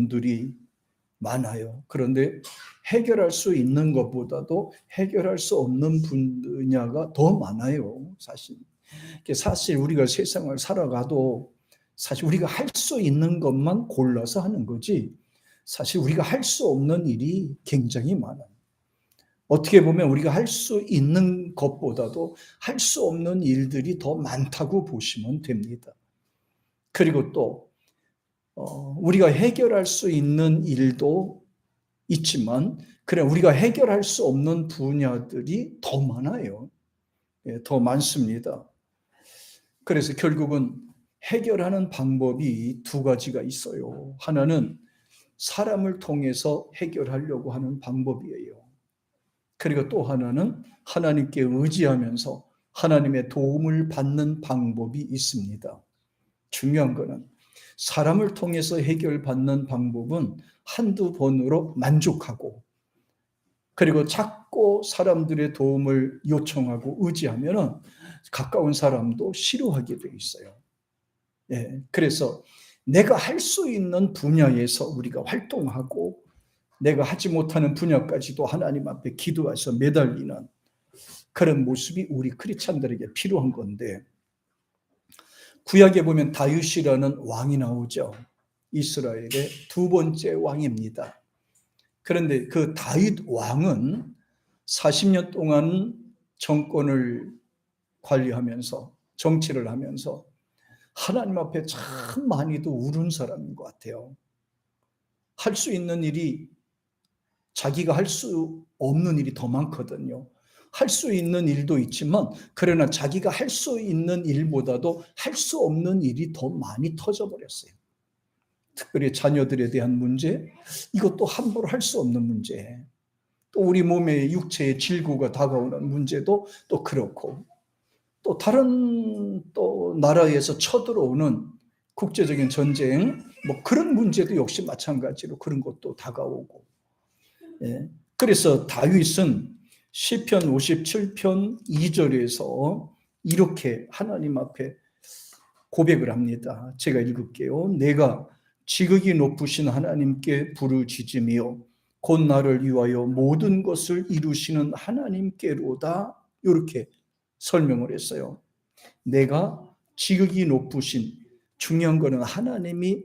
분들이 많아요. 그런데 해결할 수 있는 것보다도 해결할 수 없는 분야가 더 많아요. 사실 우리가 세상을 살아가도 사실 우리가 할 수 있는 것만 골라서 하는 거지, 사실 우리가 할 수 없는 일이 굉장히 많아요. 어떻게 보면 우리가 할 수 있는 것보다도 할 수 없는 일들이 더 많다고 보시면 됩니다. 그리고 또 우리가 해결할 수 있는 일도 있지만 그래 우리가 해결할 수 없는 분야들이 더 많아요. 더 많습니다. 그래서 결국은 해결하는 방법이 두 가지가 있어요. 하나는 사람을 통해서 해결하려고 하는 방법이에요. 그리고 또 하나는 하나님께 의지하면서 하나님의 도움을 받는 방법이 있습니다. 중요한 거는 사람을 통해서 해결받는 방법은 한두 번으로 만족하고, 그리고 자꾸 사람들의 도움을 요청하고 의지하면 가까운 사람도 싫어하게 돼 있어요. 그래서 내가 할 수 있는 분야에서 우리가 활동하고 내가 하지 못하는 분야까지도 하나님 앞에 기도해서 매달리는 그런 모습이 우리 크리스찬들에게 필요한 건데, 구약에 보면 다윗이라는 왕이 나오죠. 이스라엘의 두 번째 왕입니다. 그런데 그 다윗 왕은 40년 동안 정권을 관리하면서 정치를 하면서 하나님 앞에 참 많이도 울은 사람인 것 같아요. 할 수 있는 일이, 자기가 할 수 없는 일이 더 많거든요. 할 수 있는 일도 있지만 그러나 자기가 할 수 있는 일보다도 할 수 없는 일이 더 많이 터져버렸어요. 특별히 자녀들에 대한 문제, 이것도 함부로 할 수 없는 문제, 또 우리 몸의 육체의 질구가 다가오는 문제도 또 그렇고, 또 다른 또 나라에서 쳐들어오는 국제적인 전쟁, 그런 문제도 역시 마찬가지로 그런 것도 다가오고. 그래서 다윗은 시편 57편 2절에서 이렇게 하나님 앞에 고백을 합니다. 제가 읽을게요. 내가 지극히 높으신 하나님께 부르짖으며 곧 나를 위하여 모든 것을 이루시는 하나님께로다. 이렇게 설명을 했어요. 내가 지극히 높으신, 중요한 거는 하나님이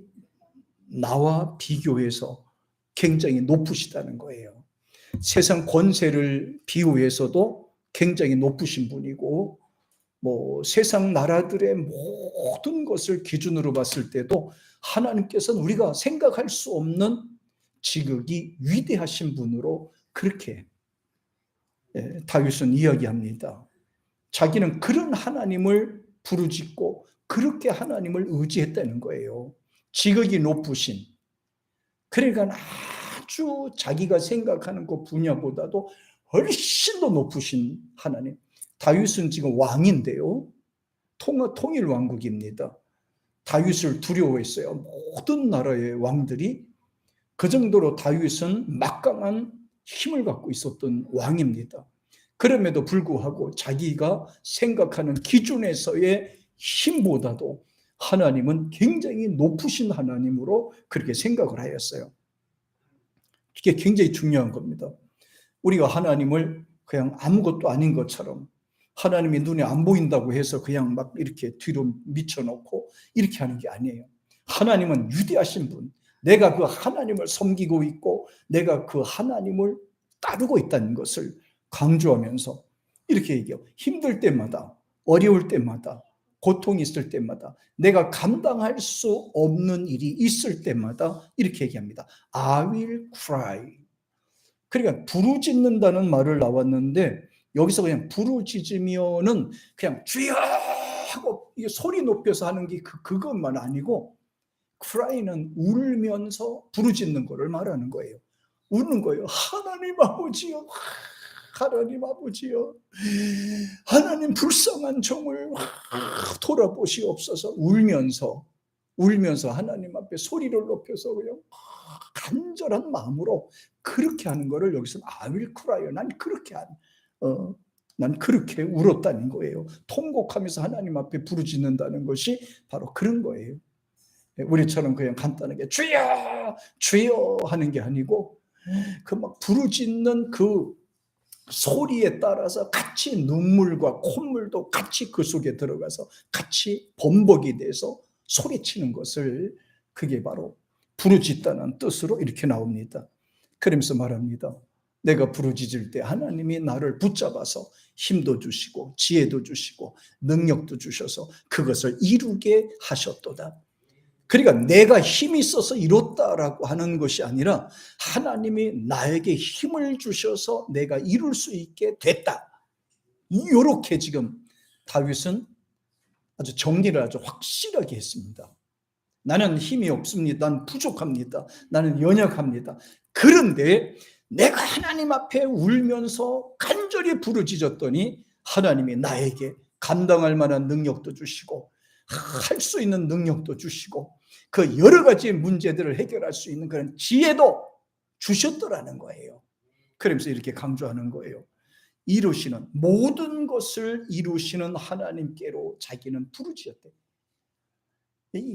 나와 비교해서 굉장히 높으시다는 거예요. 세상 권세를 비유해서도 굉장히 높으신 분이고, 세상 나라들의 모든 것을 기준으로 봤을 때도 하나님께서는 우리가 생각할 수 없는 지극히 위대하신 분으로 그렇게 다윗은 이야기합니다. 자기는 그런 하나님을 부르짖고 그렇게 하나님을 의지했다는 거예요. 지극히 높으신, 그러니까 아주 자기가 생각하는 그 분야보다도 훨씬 더 높으신 하나님. 다윗은 지금 왕인데요, 통일 왕국입니다. 다윗을 두려워했어요. 모든 나라의 왕들이. 그 정도로 다윗은 막강한 힘을 갖고 있었던 왕입니다. 그럼에도 불구하고 자기가 생각하는 기준에서의 힘보다도 하나님은 굉장히 높으신 하나님으로 그렇게 생각을 하였어요. 이게 굉장히 중요한 겁니다. 우리가 하나님을 그냥 아무것도 아닌 것처럼, 하나님이 눈에 안 보인다고 해서 그냥 막 이렇게 뒤로 미쳐놓고 이렇게 하는 게 아니에요. 하나님은 위대하신 분, 내가 그 하나님을 섬기고 있고 내가 그 하나님을 따르고 있다는 것을 강조하면서 이렇게 얘기해요. 힘들 때마다, 어려울 때마다, 고통이 있을 때마다, 내가 감당할 수 없는 일이 있을 때마다 이렇게 얘기합니다. I will cry. 그러니까 부르짖는다는 말을 나왔는데, 여기서 그냥 부르짖으면은 그냥 주여 하고 소리 높여서 하는 게 그것만 아니고, cry는 울면서 부르짖는 것을 말하는 거예요. 우는 거예요. 하나님 아버지여, 하나님 아버지여, 하나님 불쌍한 종을 돌아보시옵소서. 울면서 하나님 앞에 소리를 높여서 그냥 간절한 마음으로 그렇게 하는 거를 여기서 I will cry, 난 그렇게 울었다는 거예요. 통곡하면서 하나님 앞에 부르짖는다는 것이 바로 그런 거예요. 우리처럼 그냥 간단하게 주여 주여 하는 게 아니고 그 막 부르짖는 그 소리에 따라서 같이 눈물과 콧물도 같이 그 속에 들어가서 같이 범벅이 돼서 소리치는 것을, 그게 바로 부르짖다는 뜻으로 이렇게 나옵니다. 그러면서 말합니다. 내가 부르짖을 때 하나님이 나를 붙잡아서 힘도 주시고 지혜도 주시고 능력도 주셔서 그것을 이루게 하셨도다. 그러니까 내가 힘이 있어서 이뤘다라고 하는 것이 아니라 하나님이 나에게 힘을 주셔서 내가 이룰 수 있게 됐다. 이렇게 지금 다윗은 아주 정리를 아주 확실하게 했습니다. 나는 힘이 없습니다. 나는 부족합니다. 나는 연약합니다. 그런데 내가 하나님 앞에 울면서 간절히 부르짖었더니 하나님이 나에게 감당할 만한 능력도 주시고 할 수 있는 능력도 주시고 그 여러 가지 문제들을 해결할 수 있는 그런 지혜도 주셨더라는 거예요. 그러면서 이렇게 강조하는 거예요. 이루시는 모든 것을 이루시는 하나님께로 자기는 부르짖었대.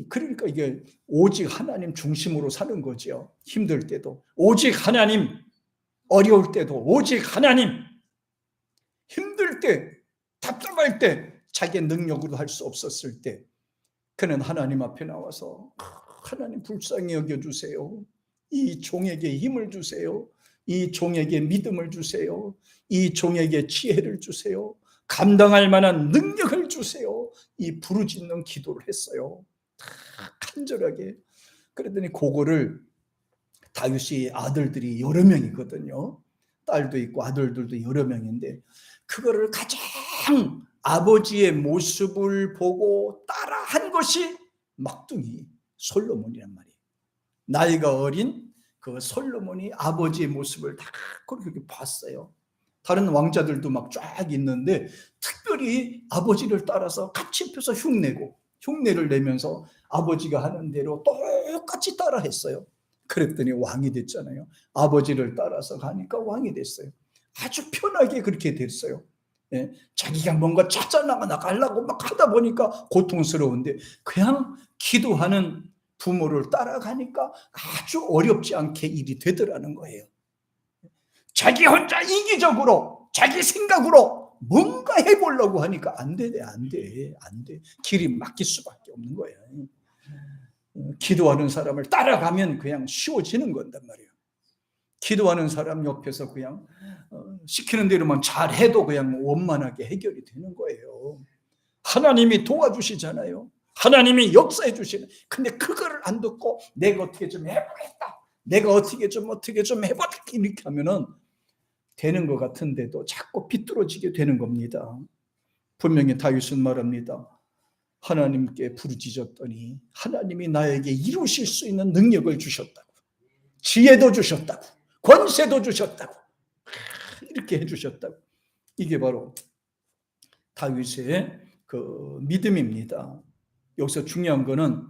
그러니까 이게 오직 하나님 중심으로 사는 거죠. 힘들 때도 오직 하나님, 어려울 때도 오직 하나님, 힘들 때, 답답할 때, 자기의 능력으로 할 수 없었을 때 그는 하나님 앞에 나와서 하나님 불쌍히 여겨주세요. 이 종에게 힘을 주세요. 이 종에게 믿음을 주세요. 이 종에게 지혜를 주세요. 감당할 만한 능력을 주세요. 이 부르짖는 기도를 했어요. 간절하게. 그랬더니 그거를 다윗이 아들들이 여러 명이거든요. 딸도 있고 아들들도 여러 명인데 그거를 가장 아버지의 모습을 보고 따라한 것이 막둥이 솔로몬이란 말이에요. 나이가 어린 그 솔로몬이 아버지의 모습을 다 그렇게 봤어요. 다른 왕자들도 막 쫙 있는데 특별히 아버지를 따라서 같이 펴서 흉내를 내면서 아버지가 하는 대로 똑같이 따라 했어요. 그랬더니 왕이 됐잖아요. 아버지를 따라서 가니까 왕이 됐어요. 아주 편하게 그렇게 됐어요. 예, 자기가 뭔가 찾아 나가려고 막 하다 보니까 고통스러운데 그냥 기도하는 부모를 따라가니까 아주 어렵지 않게 일이 되더라는 거예요. 자기 혼자 이기적으로 자기 생각으로 뭔가 해보려고 하니까 안 돼. 길이 막힐 수밖에 없는 거예요. 기도하는 사람을 따라가면 그냥 쉬워지는 건단 말이에요. 기도하는 사람 옆에서 그냥 시키는 대로만 잘해도 그냥 원만하게 해결이 되는 거예요. 하나님이 도와주시잖아요. 하나님이 역사해 주시는. 근데 그거를 안 듣고 내가 어떻게 좀 해보겠다. 내가 어떻게 좀 해보겠다. 이렇게 하면은 되는 것 같은데도 자꾸 비뚤어지게 되는 겁니다. 분명히 다윗은 말합니다. 하나님께 부르짖었더니 하나님이 나에게 이루실 수 있는 능력을 주셨다고. 지혜도 주셨다고. 권세도 주셨다고. 이렇게 해주셨다고. 이게 바로 다윗의 그 믿음입니다. 여기서 중요한 거는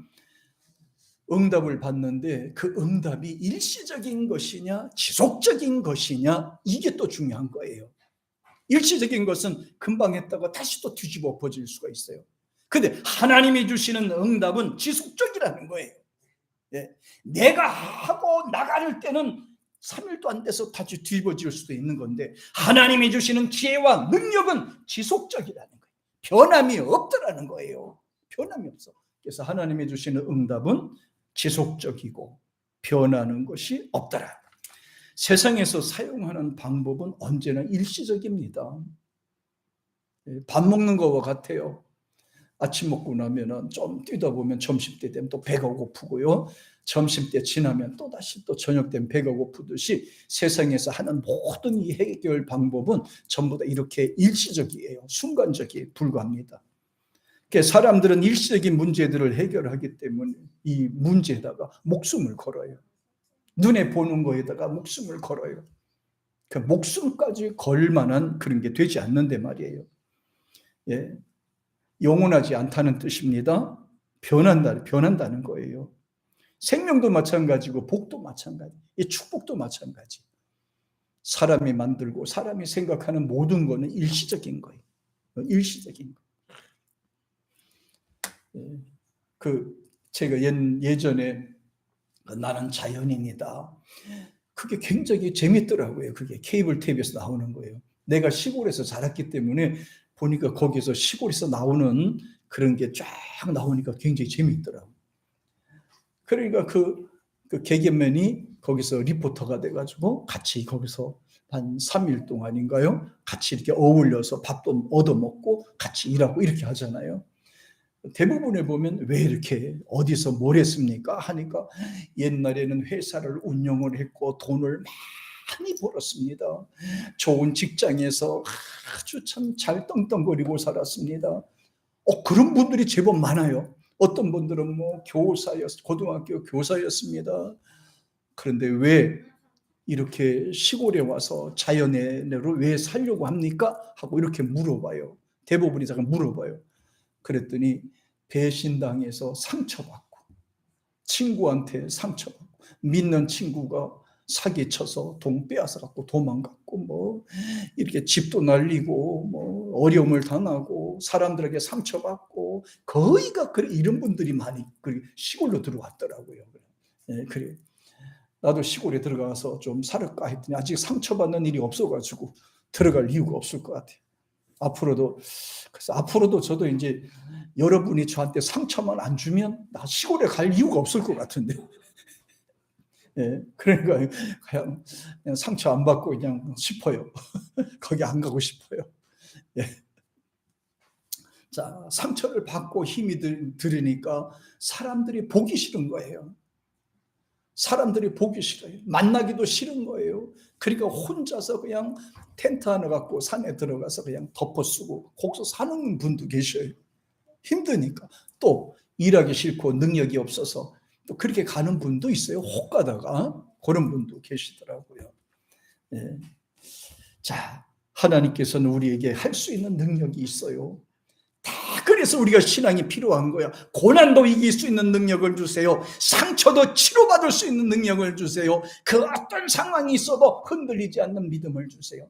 응답을 받는데 그 응답이 일시적인 것이냐 지속적인 것이냐 이게 또 중요한 거예요. 일시적인 것은 금방 했다가 다시 또 뒤집어 엎어질 수가 있어요. 근데 하나님이 주시는 응답은 지속적이라는 거예요. 예. 내가 하고 나갈 때는 3일도 안 돼서 다시 뒤집어질 수도 있는 건데 하나님이 주시는 지혜와 능력은 지속적이라는 거예요. 변함이 없더라는 거예요. 변함이 없어. 그래서 하나님이 주시는 응답은 지속적이고 변하는 것이 없더라. 세상에서 사용하는 방법은 언제나 일시적입니다. 밥 먹는 것과 같아요. 아침 먹고 나면은 좀 뛰다 보면 점심때 되면 또 배가 고프고요. 점심때 지나면 또다시 또 저녁 되면 배가 고프듯이 세상에서 하는 모든 이 해결 방법은 전부 다 이렇게 일시적이에요. 순간적이에 불과합니다. 사람들은 일시적인 문제들을 해결하기 때문에 이 문제에다가 목숨을 걸어요. 눈에 보는 거에다가 목숨을 걸어요. 그 목숨까지 걸 만한 그런 게 되지 않는데 말이에요. 예. 영원하지 않다는 뜻입니다. 변한다는 거예요. 생명도 마찬가지고 복도 마찬가지, 이 축복도 마찬가지. 사람이 만들고 사람이 생각하는 모든 거는 일시적인 거예요. 일시적인 거. 그 제가 예전에 나는 자연인이다. 그게 굉장히 재밌더라고요. 그게 케이블 TV에서 나오는 거예요. 내가 시골에서 자랐기 때문에 보니까 거기서 시골에서 나오는 그런 게 쫙 나오니까 굉장히 재밌더라고요. 그러니까 그 개그맨이 거기서 리포터가 돼가지고 같이 거기서 한 3일 동안인가요? 같이 이렇게 어울려서 밥도 얻어먹고 같이 일하고 이렇게 하잖아요. 대부분에 보면 왜 이렇게 어디서 뭘 했습니까? 하니까 옛날에는 회사를 운영을 했고 돈을 많이 벌었습니다. 좋은 직장에서 아주 참 잘 떵떵거리고 살았습니다. 그런 분들이 제법 많아요. 어떤 분들은 뭐 고등학교 교사였습니다. 그런데 왜 이렇게 시골에 와서 자연인으로 왜 살려고 합니까? 하고 이렇게 물어봐요. 대부분이 잠깐 물어봐요. 그랬더니 배신당해서 상처받고, 친구한테 상처받고, 믿는 친구가 사기쳐서 돈 빼앗아갖고 도망갔고, 뭐 이렇게 집도 날리고, 뭐 어려움을 당하고, 사람들에게 상처받고, 거의가 이런 분들이 많이 시골로 들어왔더라고요. 그래. 나도 시골에 들어가서 좀 살을까 했더니 아직 상처받는 일이 없어가지고 들어갈 이유가 없을 것 같아요. 그래서 앞으로도 저도 이제 여러분이 저한테 상처만 안 주면 나 시골에 갈 이유가 없을 것 같은데. 예, 그러니까 그냥 상처 안 받고 그냥 싶어요. 거기 안 가고 싶어요. 예. 자, 상처를 받고 힘이 들으니까 사람들이 보기 싫은 거예요. 사람들이 보기 싫어요. 만나기도 싫은 거예요. 그러니까 혼자서 그냥 텐트 하나 갖고 산에 들어가서 그냥 덮어 쓰고 거기서 사는 분도 계셔요. 힘드니까. 또 일하기 싫고 능력이 없어서 또 그렇게 가는 분도 있어요. 혹 가다가 그런 분도 계시더라고요. 네. 자, 하나님께서는 우리에게 할 수 있는 능력이 있어요. 그래서 우리가 신앙이 필요한 거야. 고난도 이길 수 있는 능력을 주세요. 상처도 치료받을 수 있는 능력을 주세요. 그 어떤 상황이 있어도 흔들리지 않는 믿음을 주세요.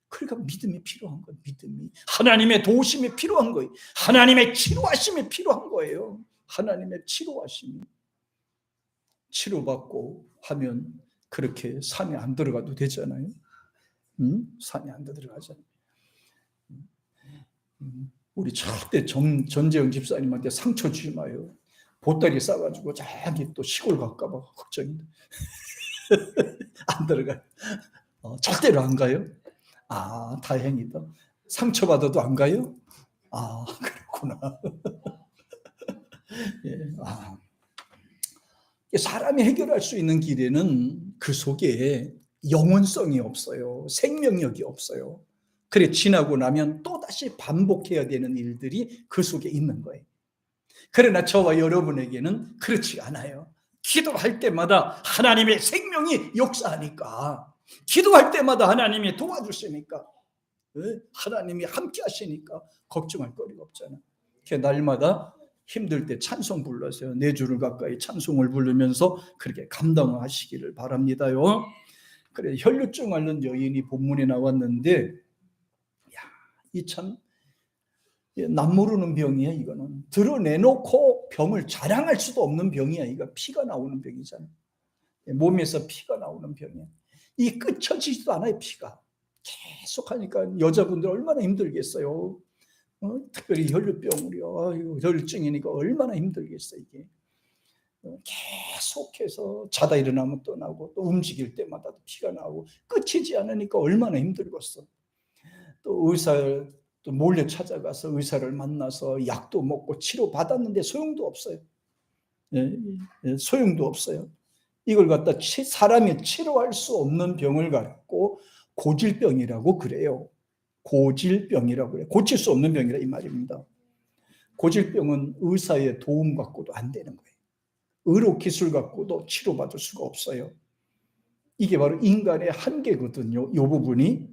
그러니까 믿음이 필요한 거예요. 믿음이. 하나님의 도우심이 필요한 거예요. 하나님의 치료하심이 필요한 거예요. 하나님의 치료하심이. 치료받고 하면 그렇게 산에 안 들어가도 되잖아요. 산에 안 들어가잖아요. 우리 절대 전재영 집사님한테 상처 주지 마요. 보따리 싸가지고 저기 또 시골 갈까봐 걱정인데. 안 들어가요. 절대로 안 가요? 아, 다행이다. 상처받아도 안 가요? 아, 그렇구나. 예, 사람이 해결할 수 있는 길에는 그 속에 영원성이 없어요. 생명력이 없어요. 그래, 지나고 나면 또다시 반복해야 되는 일들이 그 속에 있는 거예요. 그러나 저와 여러분에게는 그렇지 않아요. 기도할 때마다 하나님의 생명이 역사하니까, 기도할 때마다 하나님이 도와주시니까, 하나님이 함께 하시니까 걱정할 거리가 없잖아요. 날마다 힘들 때 찬송 불러서요. 4주를 가까이 찬송을 부르면서 그렇게 감당하시기를 바랍니다요. 그래, 혈류증 앓는 여인이 본문에 나왔는데, 이 참 남모르는 병이야. 이거는 드러내놓고 병을 자랑할 수도 없는 병이야. 이거 피가 나오는 병이잖아. 몸에서 피가 나오는 병이야. 이 끝쳐지지도 않아요. 피가 계속 하니까 여자분들 얼마나 힘들겠어요. 특별히 혈류병으로 혈류증이니까 얼마나 힘들겠어. 이게 계속해서 자다 일어나면 또 나고 또 움직일 때마다 피가 나오고 끝이지 않으니까 얼마나 힘들겠어. 또 의사를 또 몰래 찾아가서 의사를 만나서 약도 먹고 치료 받았는데 소용도 없어요. 소용도 없어요. 이걸 갖다 사람이 치료할 수 없는 병을 갖고 고질병이라고 그래요. 고질병이라고 그래요. 고칠 수 없는 병이라 이 말입니다. 고질병은 의사의 도움 갖고도 안 되는 거예요. 의료 기술 갖고도 치료받을 수가 없어요. 이게 바로 인간의 한계거든요. 이 부분이.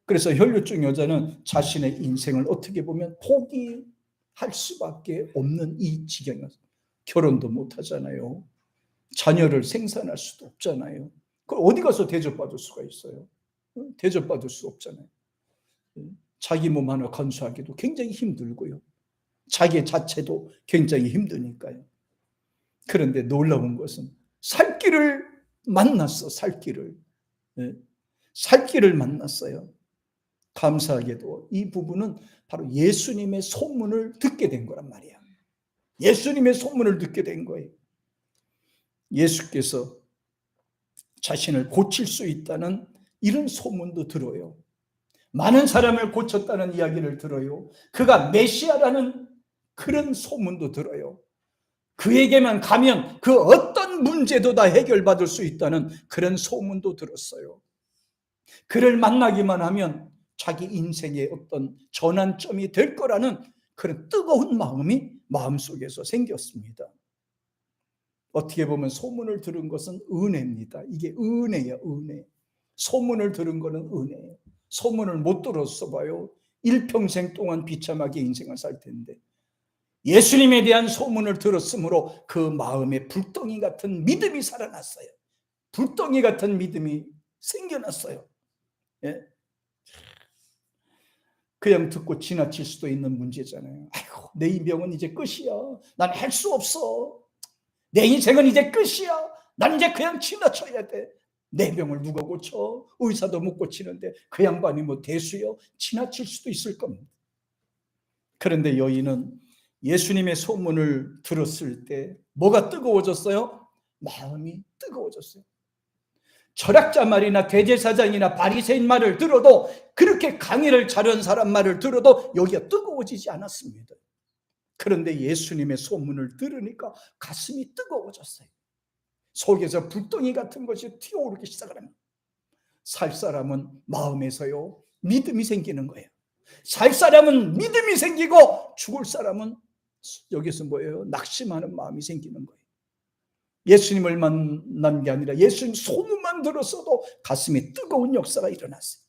그래서 혈류증 여자는 자신의 인생을 어떻게 보면 포기할 수밖에 없는 이 지경이었어요. 결혼도 못 하잖아요. 자녀를 생산할 수도 없잖아요. 그걸 어디 가서 대접받을 수가 있어요? 대접받을 수 없잖아요. 자기 몸 하나 건수하기도 굉장히 힘들고요. 자기 자체도 굉장히 힘드니까요. 그런데 놀라운 것은 살길을 만났어. 살길을. 예. 살길을 만났어요. 감사하게도 이 부분은 바로 예수님의 소문을 듣게 된 거란 말이야. 예수님의 소문을 듣게 된 거예요. 예수께서 자신을 고칠 수 있다는 이런 소문도 들어요. 많은 사람을 고쳤다는 이야기를 들어요. 그가 메시아라는 그런 소문도 들어요. 그에게만 가면 그 어떤 문제도 다 해결받을 수 있다는 그런 소문도 들었어요. 그를 만나기만 하면 자기 인생의 어떤 전환점이 될 거라는 그런 뜨거운 마음이 마음속에서 생겼습니다. 어떻게 보면 소문을 들은 것은 은혜입니다. 이게 은혜예요, 은혜. 소문을 들은 거는 은혜예요. 소문을 못 들었어 봐요. 일평생 동안 비참하게 인생을 살 텐데 예수님에 대한 소문을 들었으므로 그 마음에 불덩이 같은 믿음이 살아났어요. 불덩이 같은 믿음이 생겨났어요. 예? 그냥 듣고 지나칠 수도 있는 문제잖아요. 아이고, 내 이 병은 이제 끝이야. 난 할 수 없어. 내 인생은 이제 끝이야. 난 이제 그냥 지나쳐야 돼. 내 병을 누가 고쳐? 의사도 못 고치는데 그 양반이 뭐 대수요? 지나칠 수도 있을 겁니다. 그런데 여인은 예수님의 소문을 들었을 때 뭐가 뜨거워졌어요? 마음이 뜨거워졌어요. 철학자 말이나 대제사장이나 바리새인 말을 들어도, 그렇게 강의를 잘한 사람 말을 들어도 여기가 뜨거워지지 않았습니다. 그런데 예수님의 소문을 들으니까 가슴이 뜨거워졌어요. 속에서 불덩이 같은 것이 튀어오르기 시작합니다. 살 사람은 마음에서요 믿음이 생기는 거예요. 살 사람은 믿음이 생기고 죽을 사람은 여기서 뭐예요? 낙심하는 마음이 생기는 거예요. 예수님을 만난 게 아니라 예수님 소문만 들었어도 가슴이 뜨거운 역사가 일어났어요.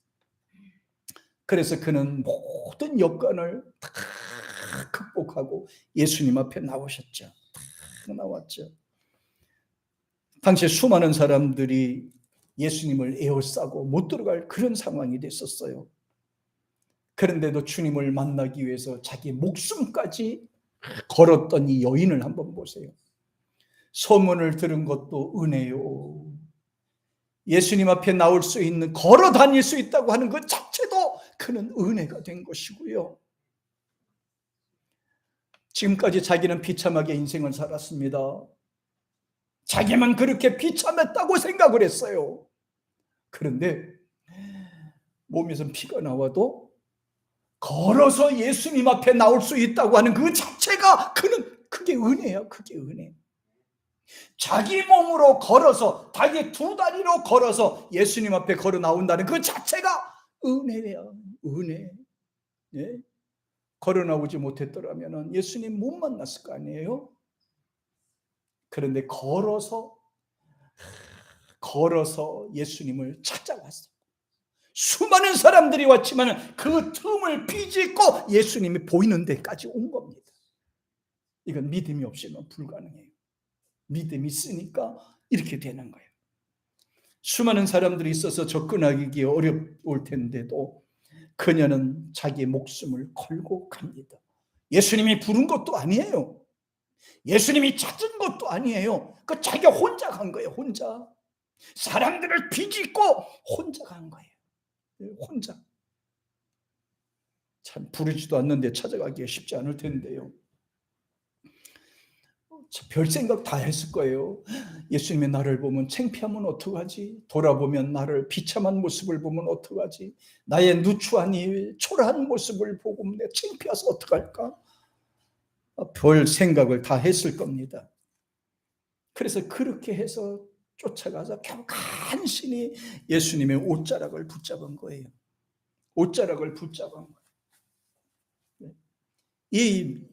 그래서 그는 모든 여건을 다 극복하고 예수님 앞에 나오셨죠. 다 나왔죠. 당시에 수많은 사람들이 예수님을 에워싸고 못 들어갈 그런 상황이 됐었어요. 그런데도 주님을 만나기 위해서 자기 목숨까지 걸었던 이 여인을 한번 보세요. 소문을 들은 것도 은혜요. 예수님 앞에 나올 수 있는, 걸어 다닐 수 있다고 하는 것 자체도 그는 은혜가 된 것이고요. 지금까지 자기는 비참하게 인생을 살았습니다. 자기만 그렇게 비참했다고 생각을 했어요. 그런데 몸에서 피가 나와도 걸어서 예수님 앞에 나올 수 있다고 하는 그 자체가 그게 은혜야. 그게 은혜. 자기 몸으로 걸어서, 자기 두 다리로 걸어서 예수님 앞에 걸어 나온다는 그 자체가 은혜야. 은혜. 예? 걸어 나오지 못했더라면 예수님 못 만났을 거 아니에요? 그런데 걸어서 예수님을 찾아왔어. 수많은 사람들이 왔지만 그 틈을 비집고 예수님이 보이는 데까지 온 겁니다. 이건 믿음이 없이는 불가능해요. 믿음이 있으니까 이렇게 되는 거예요. 수많은 사람들이 있어서 접근하기 어려울 텐데도 그녀는 자기의 목숨을 걸고 갑니다. 예수님이 부른 것도 아니에요. 예수님이 찾은 것도 아니에요. 그 자기가 혼자 간 거예요. 혼자. 사람들을 비집고 혼자 간 거예요. 혼자. 참 부르지도 않는데 찾아가기가 쉽지 않을 텐데요. 별 생각 다 했을 거예요. 예수님의 나를 보면 창피하면 어떡하지? 돌아보면 나를 비참한 모습을 보면 어떡하지? 나의 누추하니 초라한 모습을 보고 내가 창피해서 어떡할까? 별 생각을 다 했을 겁니다. 그래서 그렇게 해서 쫓아가서 결국 간신히 예수님의 옷자락을 붙잡은 거예요. 옷자락을 붙잡은 거예요.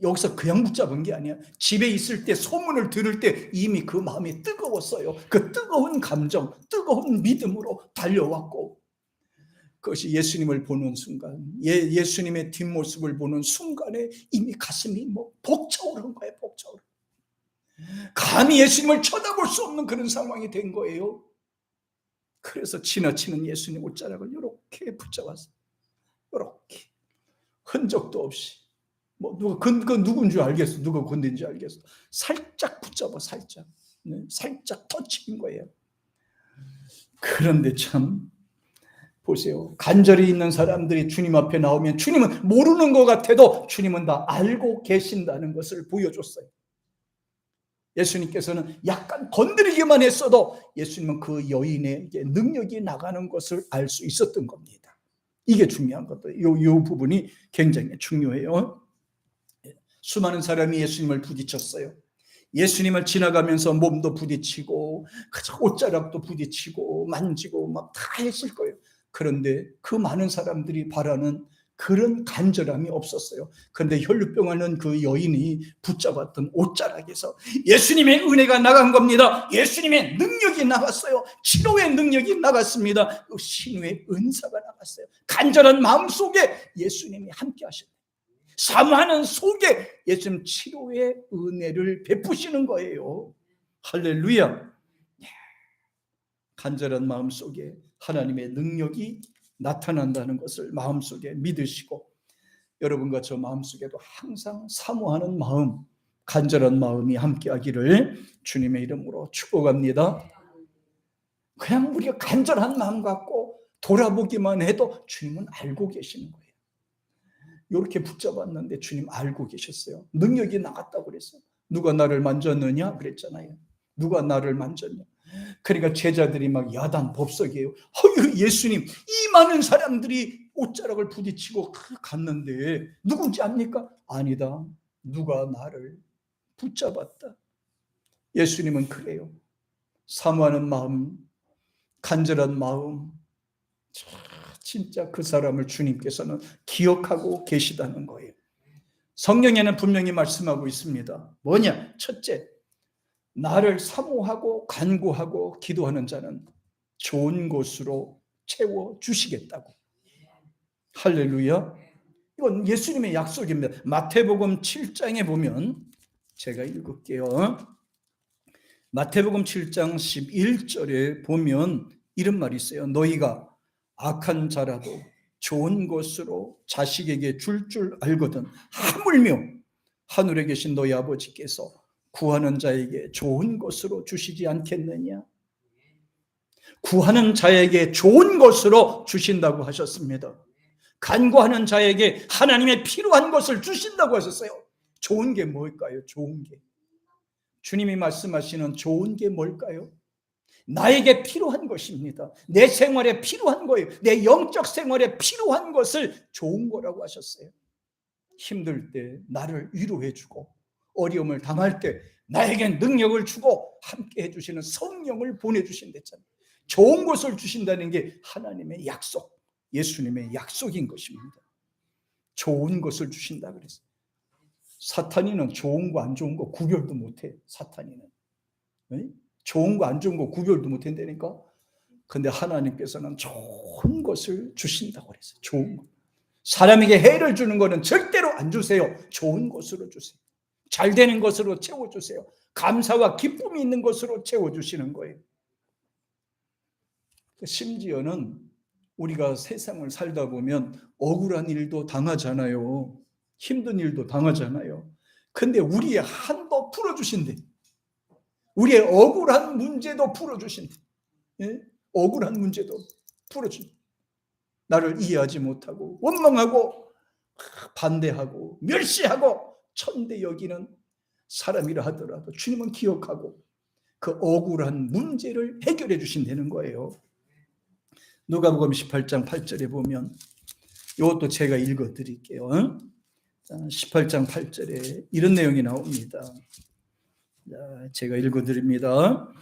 여기서 그냥 붙잡은 게 아니야. 집에 있을 때, 소문을 들을 때 이미 그 마음이 뜨거웠어요. 그 뜨거운 감정, 뜨거운 믿음으로 달려왔고, 그것이 예수님을 보는 순간, 예수님의 뒷모습을 보는 순간에 이미 가슴이 벅차오른 거예요. 벅차오른. 감히 예수님을 쳐다볼 수 없는 그런 상황이 된 거예요. 그래서 지나치는 예수님 옷자락을 이렇게 붙잡았어요. 이렇게 흔적도 없이. 뭐 누가 그 누군 줄 알겠어. 누가 건든지 알겠어. 살짝 붙잡아, 살짝. 네, 살짝 터치인 거예요. 그런데 참 보세요. 간절히 있는 사람들이 주님 앞에 나오면 주님은 모르는 것 같아도 주님은 다 알고 계신다는 것을 보여줬어요. 예수님께서는 약간 건드리기만 했어도 예수님은 그 여인에게 능력이 나가는 것을 알 수 있었던 겁니다. 이게 중요한 것도, 이 부분이 굉장히 중요해요. 수많은 사람이 예수님을 부딪혔어요. 예수님을 지나가면서 몸도 부딪히고 옷자락도 부딪히고 만지고 막 다 했을 거예요. 그런데 그 많은 사람들이 바라는 그런 간절함이 없었어요. 그런데 혈루병하는 그 여인이 붙잡았던 옷자락에서 예수님의 은혜가 나간 겁니다. 예수님의 능력이 나갔어요. 치료의 능력이 나갔습니다. 신유의 은사가 나갔어요. 간절한 마음 속에 예수님이 함께 하셨어요. 사모하는 속에 예수님 치료의 은혜를 베푸시는 거예요. 할렐루야. 간절한 마음 속에 하나님의 능력이 나타난다는 것을 마음속에 믿으시고, 여러분과 저 마음속에도 항상 사모하는 마음, 간절한 마음이 함께하기를 주님의 이름으로 축복합니다. 그냥 우리가 간절한 마음 갖고 돌아보기만 해도 주님은 알고 계시는 거예요. 이렇게 붙잡았는데 주님 알고 계셨어요. 능력이 나갔다고 그랬어요. 누가 나를 만졌느냐 그랬잖아요. 누가 나를 만졌냐. 그러니까 제자들이 막 야단 법석이에요. 예수님, 이 많은 사람들이 옷자락을 부딪히고 갔는데 누군지 압니까? 아니다. 누가 나를 붙잡았다. 예수님은 그래요. 사모하는 마음, 간절한 마음, 진짜 그 사람을 주님께서는 기억하고 계시다는 거예요. 성경에는 분명히 말씀하고 있습니다. 뭐냐? 첫째, 나를 사모하고 간구하고 기도하는 자는 좋은 곳으로 채워주시겠다고. 할렐루야. 이건 예수님의 약속입니다. 마태복음 7장에 보면, 제가 읽을게요. 마태복음 7장 11절에 보면 이런 말이 있어요. 너희가 악한 자라도 좋은 것으로 자식에게 줄 알거든 하물며 하늘에 계신 너희 아버지께서 구하는 자에게 좋은 것으로 주시지 않겠느냐. 구하는 자에게 좋은 것으로 주신다고 하셨습니다. 간구하는 자에게 하나님의 필요한 것을 주신다고 하셨어요. 좋은 게 뭘까요? 좋은 게, 주님이 말씀하시는 좋은 게 뭘까요? 나에게 필요한 것입니다. 내 생활에 필요한 거예요. 내 영적 생활에 필요한 것을 좋은 거라고 하셨어요. 힘들 때 나를 위로해 주고, 어려움을 당할 때 나에게 능력을 주고 함께 해주시는 성령을 보내주신댔잖아요. 좋은 것을 주신다는 게 하나님의 약속, 예수님의 약속인 것입니다. 좋은 것을 주신다 그랬어요. 사탄이는 좋은 거 안 좋은 거 구별도 못해. 사탄이는 좋은 거 안 좋은 거 구별도 못한다니까. 근데 하나님께서는 좋은 것을 주신다고 그랬어요. 좋은 거. 사람에게 해를 주는 거는 절대로 안 주세요. 좋은 것으로 주세요. 잘 되는 것으로 채워주세요. 감사와 기쁨이 있는 것으로 채워주시는 거예요. 심지어는 우리가 세상을 살다 보면 억울한 일도 당하잖아요. 힘든 일도 당하잖아요. 근데 우리의 한도 풀어주신대. 우리의 억울한 문제도 풀어주신대. 예? 억울한 문제도 풀어준대. 나를 이해하지 못하고 원망하고 반대하고 멸시하고 천대 여기는 사람이라 하더라도 주님은 기억하고 그 억울한 문제를 해결해 주신다는 거예요. 누가복음 18장 8절에 보면, 이것도 제가 읽어 드릴게요. 18장 8절에 이런 내용이 나옵니다. 제가 읽어 드립니다.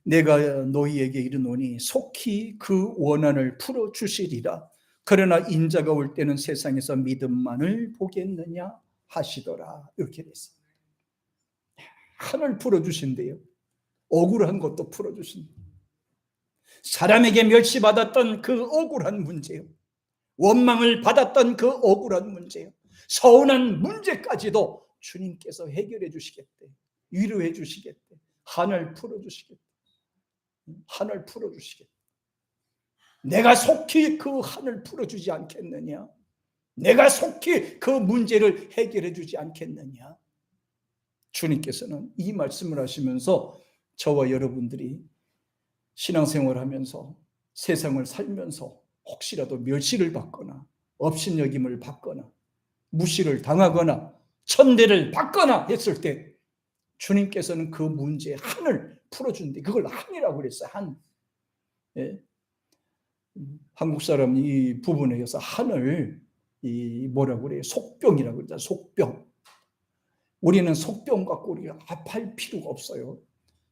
내가 너희에게 이르노니 속히 그 원한을 풀어 주시리라. 그러나 인자가 올 때는 세상에서 믿음만을 보겠느냐 하시더라. 이렇게 됐어요. 하늘 풀어 주신대요. 억울한 것도 풀어 주신대요. 사람에게 멸시받았던 그 억울한 문제요, 원망을 받았던 그 억울한 문제요, 서운한 문제까지도 주님께서 해결해 주시겠대. 위로해 주시겠대. 하늘 풀어 주시겠대. 하늘 풀어 주시겠대. 내가 속히 그 하늘 풀어 주지 않겠느냐. 내가 속히 그 문제를 해결해 주지 않겠느냐. 주님께서는 이 말씀을 하시면서 저와 여러분들이 신앙생활하면서 세상을 살면서 혹시라도 멸시를 받거나 업신여김을 받거나 무시를 당하거나 천대를 받거나 했을 때 주님께서는 그 문제의 한을 풀어준대. 그걸 한이라고 그랬어요. 한. 예. 한국 사람이 이 부분에 의해서 한을 뭐라고 그래요? 속병이라고 그러잖아요. 속병. 우리는 속병 갖고 우리가 아파할 필요가 없어요.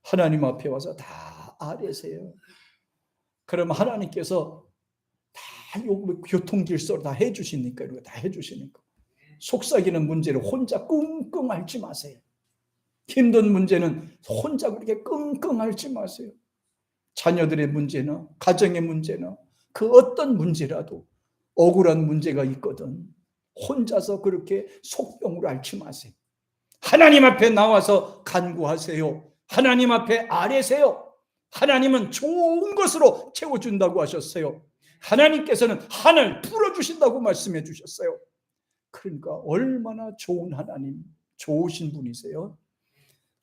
하나님 앞에 와서 다 아뢰세요. 그러면 하나님께서 다 교통 질서를 다 해주시니까, 이렇게 다 해주시니까. 속삭이는 문제를 혼자 끙끙 앓지 마세요. 힘든 문제는 혼자 그렇게 끙끙 앓지 마세요. 자녀들의 문제나 가정의 문제나 그 어떤 문제라도 억울한 문제가 있거든 혼자서 그렇게 속병으로 앓지 마세요. 하나님 앞에 나와서 간구하세요. 하나님 앞에 아뢰세요. 하나님은 좋은 것으로 채워준다고 하셨어요. 하나님께서는 한을 풀어주신다고 말씀해 주셨어요. 그러니까 얼마나 좋은 하나님, 좋으신 분이세요.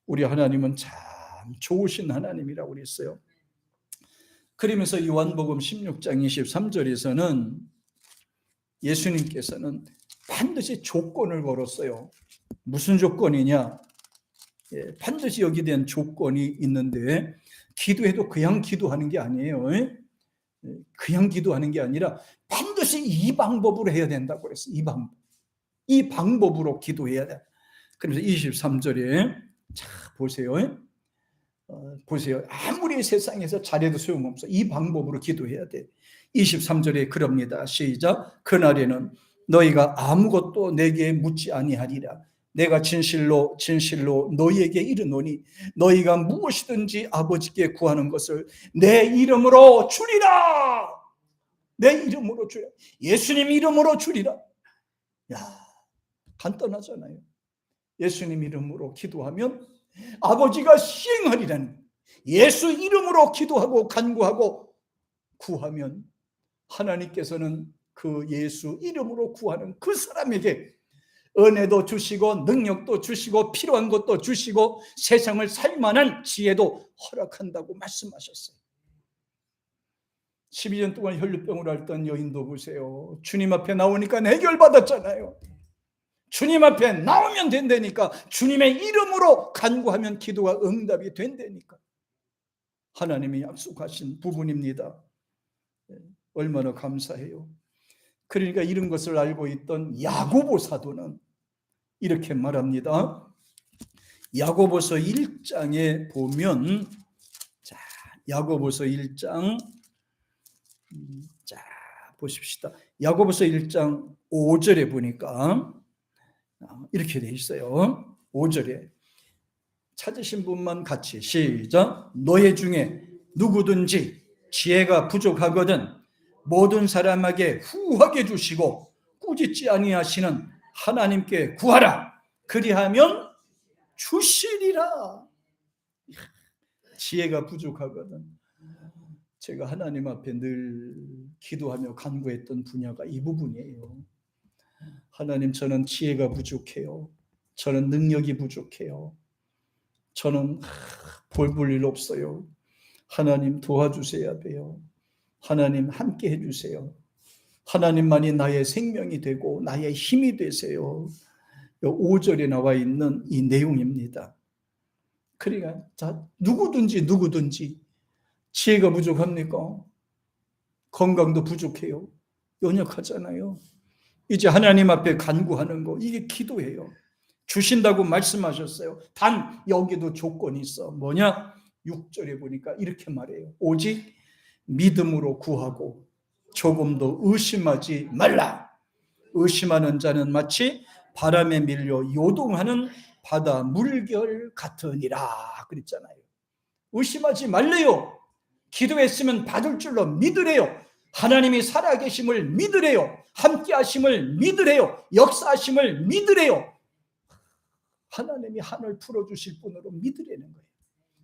우리 하나님은 참 좋으신 하나님이라고 그랬어요. 그러면서 요한복음 16장 23절에서는 예수님께서는 반드시 조건을 걸었어요. 무슨 조건이냐? 반드시 여기에 대한 조건이 있는데, 기도해도 그냥 기도하는 게 아니에요. 그냥 기도하는 게 아니라 반드시 이 방법으로 해야 된다고 그랬어요. 이 방법으로 기도해야 돼. 그래서 23절에 자 보세요. 보세요. 아무리 세상에서 잘해도 소용없어. 이 방법으로 기도해야 돼. 23절에 그럽니다. 시작. 그날에는 너희가 아무것도 내게 묻지 아니하리라. 내가 진실로 진실로 너희에게 이르노니 너희가 무엇이든지 아버지께 구하는 것을 내 이름으로 주리라. 내 이름으로 주리라. 예수님 이름으로 주리라. 야, 간단하잖아요. 예수님 이름으로 기도하면 아버지가 시행하리라는, 예수 이름으로 기도하고 간구하고 구하면 하나님께서는 그 예수 이름으로 구하는 그 사람에게 은혜도 주시고 능력도 주시고 필요한 것도 주시고 세상을 살만한 지혜도 허락한다고 말씀하셨어요. 12년 동안 혈류병을 앓던 여인도 보세요. 주님 앞에 나오니까 해결받았잖아요. 주님 앞에 나오면 된다니까. 주님의 이름으로 간구하면 기도가 응답이 된다니까. 하나님이 약속하신 부분입니다. 얼마나 감사해요. 그러니까 이런 것을 알고 있던 야고보 사도는 이렇게 말합니다. 야고보서 1장에 보면, 자, 야고보서 1장, 자, 보십시다. 야고보서 1장 5절에 보니까 이렇게 돼 있어요. 5절에 찾으신 분만 같이 시작. 너희 중에 누구든지 지혜가 부족하거든 모든 사람에게 후하게 주시고 꾸짖지 아니하시는 하나님께 구하라. 그리하면 주시리라. 지혜가 부족하거든. 제가 하나님 앞에 늘 기도하며 간구했던 분야가 이 부분이에요. 하나님, 저는 지혜가 부족해요. 저는 능력이 부족해요. 저는 볼 일 없어요. 하나님 도와주셔야 돼요. 하나님 함께 해주세요. 하나님만이 나의 생명이 되고 나의 힘이 되세요. 5절에 나와 있는 이 내용입니다. 그러니까 자, 누구든지 지혜가 부족합니까? 건강도 부족해요. 연약하잖아요. 이제 하나님 앞에 간구하는 거, 이게 기도예요. 주신다고 말씀하셨어요. 단 여기도 조건이 있어. 뭐냐? 6절에 보니까 이렇게 말해요. 오직 믿음으로 구하고 조금도 의심하지 말라. 의심하는 자는 마치 바람에 밀려 요동하는 바다 물결 같으니라 그랬잖아요. 의심하지 말래요. 기도했으면 받을 줄로 믿으래요. 하나님이 살아계심을 믿으래요. 함께하심을 믿으래요. 역사하심을 믿으래요. 하나님이 한을 풀어주실 분으로 믿으라는 거예요.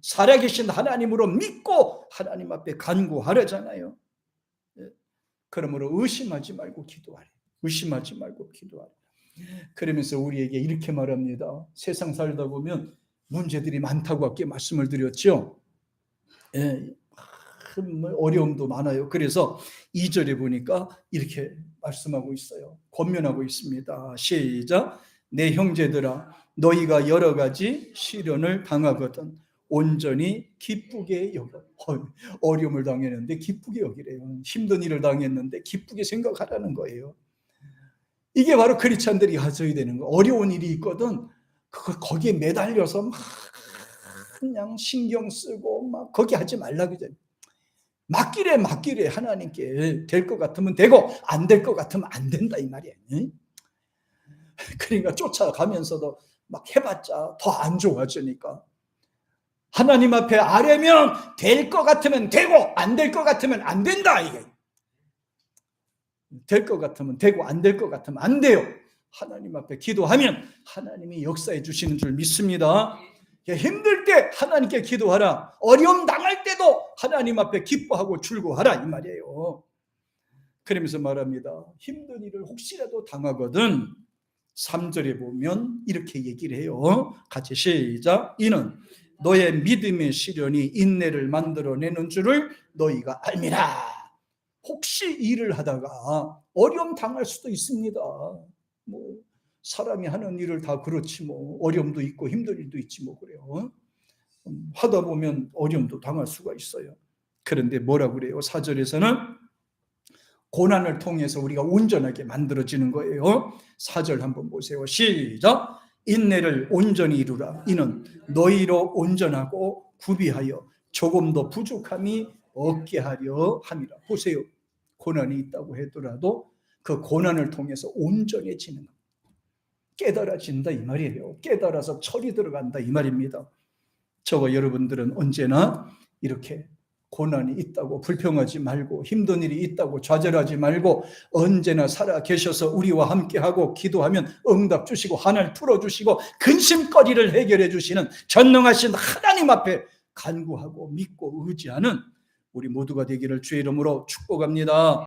살아계신 하나님으로 믿고 하나님 앞에 간구하려잖아요. 그러므로 의심하지 말고 기도하래. 의심하지 말고 기도하라. 그러면서 우리에게 이렇게 말합니다. 세상 살다 보면 문제들이 많다고 아까 말씀을 드렸죠. 예, 큰 어려움도 많아요. 그래서 2절에 보니까 이렇게 말씀하고 있어요. 권면하고 있습니다. 시작. 내 형제들아, 너희가 여러 가지 시련을 당하거든 온전히 기쁘게 여겨. 어려움을 당했는데 기쁘게 여기래요. 힘든 일을 당했는데 기쁘게 생각하라는 거예요. 이게 바로 크리스찬들이 가져야 되는 거예요. 어려운 일이 있거든 그걸 거기에 매달려서 막 그냥 신경 쓰고 막 거기 하지 말라 그러잖아요. 맡기래 하나님께. 될 것 같으면 되고 안 될 것 같으면 안 된다 이 말이에요. 그러니까 쫓아가면서도 막 해봤자 더 안 좋아지니까 하나님 앞에 아뢰면 될 것 같으면 되고 안 될 것 같으면 안 된다. 이게 될 것 같으면 되고 안 될 것 같으면 안 돼요. 하나님 앞에 기도하면 하나님이 역사해 주시는 줄 믿습니다. 힘들 때 하나님께 기도하라. 어려움 당할 때도 하나님 앞에 기뻐하고 출구하라 이 말이에요. 그러면서 말합니다. 힘든 일을 혹시라도 당하거든 3절에 보면 이렇게 얘기를 해요. 같이 시작. 이는 너의 믿음의 시련이 인내를 만들어내는 줄을 너희가 알미라. 혹시 일을 하다가 어려움 당할 수도 있습니다. 뭐 사람이 하는 일을 다 그렇지 뭐 어려움도 있고 힘든 일도 있지 뭐 그래요. 하다 보면 어려움도 당할 수가 있어요. 그런데 뭐라 그래요? 4절에서는 고난을 통해서 우리가 온전하게 만들어지는 거예요. 4절 한번 보세요. 시작. 인내를 온전히 이루라. 이는 너희로 온전하고 구비하여 조금도 부족함이 없게 하려 함이라. 보세요. 고난이 있다고 하더라도 그 고난을 통해서 온전해지는 것. 깨달아진다 이 말이에요. 깨달아서 철이 들어간다 이 말입니다. 저와 여러분들은 언제나 이렇게 고난이 있다고 불평하지 말고 힘든 일이 있다고 좌절하지 말고 언제나 살아 계셔서 우리와 함께하고 기도하면 응답 주시고 한을 풀어주시고 근심거리를 해결해 주시는 전능하신 하나님 앞에 간구하고 믿고 의지하는 우리 모두가 되기를 주의 이름으로 축복합니다.